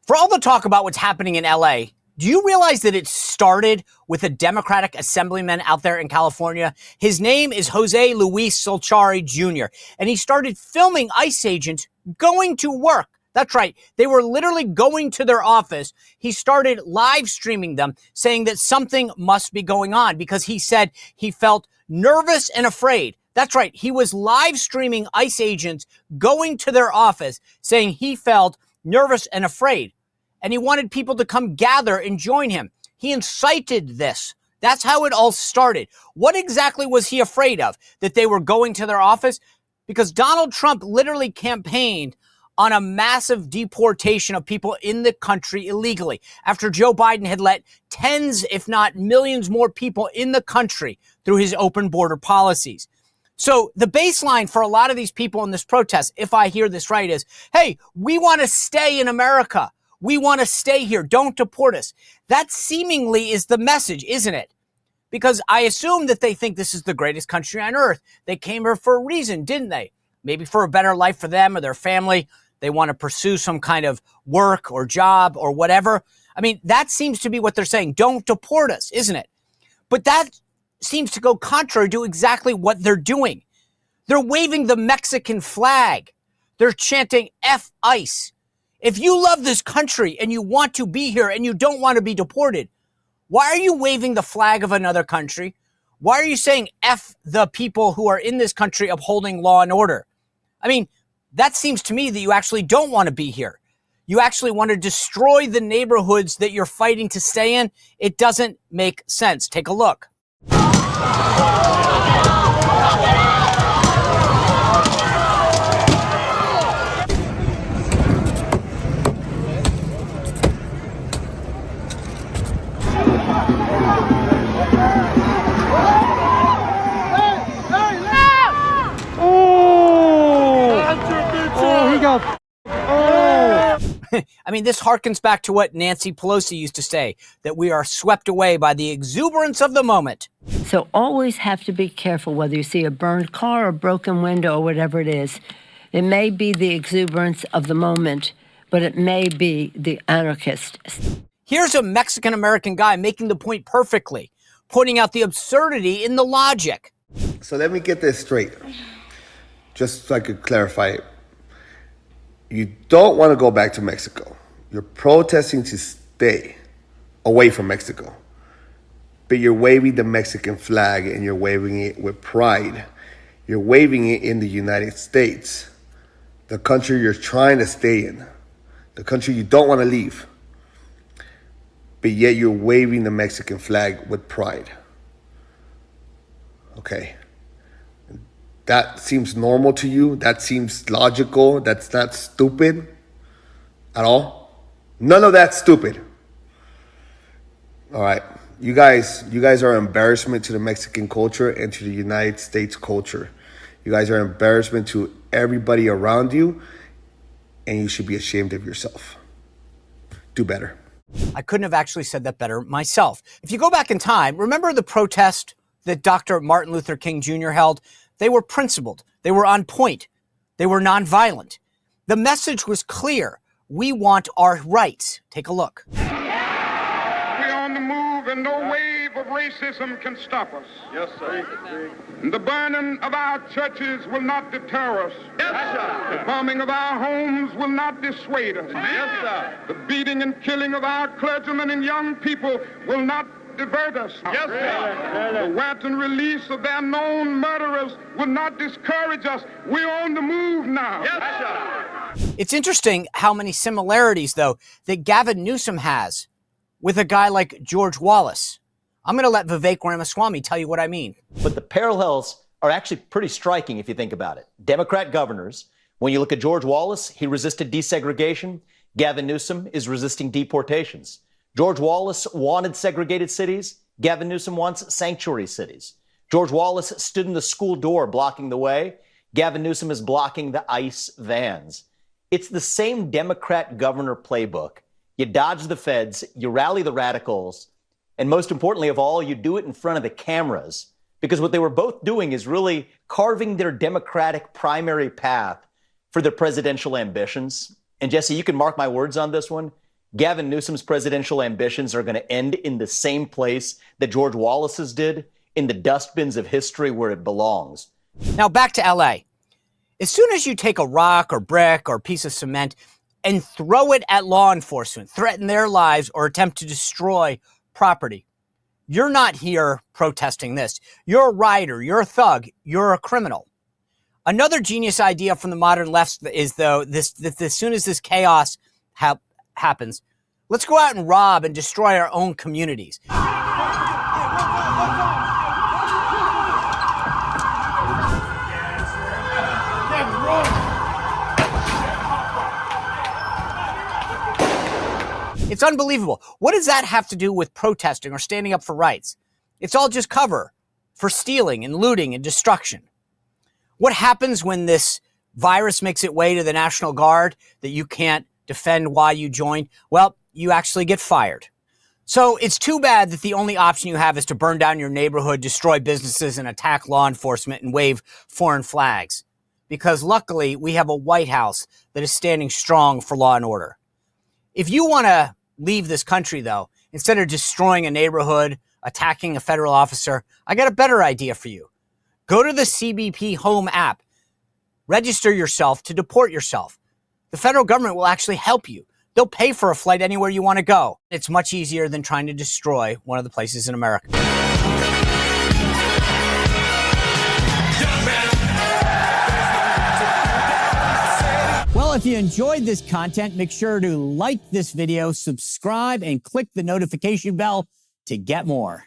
For all the talk about what's happening in LA, do you realize that it started with a Democratic assemblyman out there in California? His name is Jose Luis Solchari Jr., and he started filming ICE agents going to work. That's right. They were literally going to their office. He started live streaming them, saying that something must be going on because he said he felt nervous and afraid. That's right. He was live streaming ICE agents going to their office, saying he felt nervous and afraid. And he wanted people to come gather and join him. He incited this. That's how it all started. What exactly was he afraid of? That they were going to their office? Because Donald Trump literally campaigned on a massive deportation of people in the country illegally after Joe Biden had let tens, if not millions more people in the country through his open border policies. So the baseline for a lot of these people in this protest, if I hear this right, is, hey, we want to stay in America. We want to stay here. Don't deport us. That seemingly is the message, isn't it? Because I assume that they think this is the greatest country on earth. They came here for a reason, didn't they? Maybe for a better life for them or their family. They want to pursue some kind of work or job or whatever. I mean, that seems to be what they're saying. Don't deport us, isn't it? But that seems to go contrary to exactly what they're doing. They're waving the Mexican flag. They're chanting F ICE. If you love this country and you want to be here and you don't want to be deported, why are you waving the flag of another country? Why are you saying F the people who are in this country upholding law and order? I mean, that seems to me that you actually don't want to be here. You actually want to destroy the neighborhoods that you're fighting to stay in. It doesn't make sense. Take a look. I mean, this harkens back to what Nancy Pelosi used to say, that we are swept away by the exuberance of the moment. So always have to be careful whether you see a burned car or broken window or whatever it is. It may be the exuberance of the moment, but it may be the anarchist. Here's a Mexican-American guy making the point perfectly, pointing out the absurdity in the logic. So let me get this straight, just so I could clarify it. You don't want to go back to Mexico. You're protesting to stay away from Mexico. But you're waving the Mexican flag and you're waving it with pride. You're waving it in the United States, the country you're trying to stay in, the country you don't want to leave. But yet you're waving the Mexican flag with pride. Okay. That seems normal to you? That seems logical? That's not stupid at all? None of that's stupid. All right. You guys are an embarrassment to the Mexican culture and to the United States culture. You guys are an embarrassment to everybody around you, and you should be ashamed of yourself. Do better. I couldn't have actually said that better myself. If you go back in time, remember the protest that Dr. Martin Luther King Jr. held? They were principled. They were on point. They were nonviolent. The message was clear. We want our rights. Take a look. We're on the move and no wave of racism can stop us. Yes, sir. The burning of our churches will not deter us. Yes, sir. The bombing of our homes will not dissuade us. Yes, sir. The beating and killing of our clergymen and young people will not divert us. Yes, sir. The wanton release of their known murderers will not discourage us. We're on the move now. Yes, sir. It's interesting how many similarities, though, that Gavin Newsom has with a guy like George Wallace. I'm going to let Vivek Ramaswamy tell you what I mean. But the parallels are actually pretty striking if you think about it. Democrat governors, when you look at George Wallace, he resisted desegregation. Gavin Newsom is resisting deportations. George Wallace wanted segregated cities. Gavin Newsom wants sanctuary cities. George Wallace stood in the school door blocking the way. Gavin Newsom is blocking the ICE vans. It's the same Democrat governor playbook. You dodge the feds, you rally the radicals, and most importantly of all, you do it in front of the cameras. Because what they were both doing is really carving their Democratic primary path for their presidential ambitions. And Jesse, you can mark my words on this one. Gavin Newsom's presidential ambitions are going to end in the same place that George Wallace's did, in the dustbins of history where it belongs. Now back to LA. As soon as you take a rock or brick or piece of cement and throw it at law enforcement, threaten their lives, or attempt to destroy property, you're not here protesting this. You're a rioter, you're a thug, you're a criminal. Another genius idea from the modern left is, though, that as soon as this chaos happens, let's go out and rob and destroy our own communities. It's unbelievable. What does that have to do with protesting or standing up for rights? It's all just cover for stealing and looting and destruction. What happens when this virus makes its way to the National Guard that you can't defend why you joined? Well, you actually get fired. So it's too bad that the only option you have is to burn down your neighborhood, destroy businesses, and attack law enforcement and wave foreign flags. Because luckily, we have a White House that is standing strong for law and order. If you want to leave this country, though, instead of destroying a neighborhood, attacking a federal officer, I got a better idea for you. Go to the CBP Home app. Register yourself to deport yourself. The federal government will actually help you. They'll pay for a flight anywhere you want to go. It's much easier than trying to destroy one of the places in America. Well, if you enjoyed this content, make sure to like this video, subscribe, and click the notification bell to get more.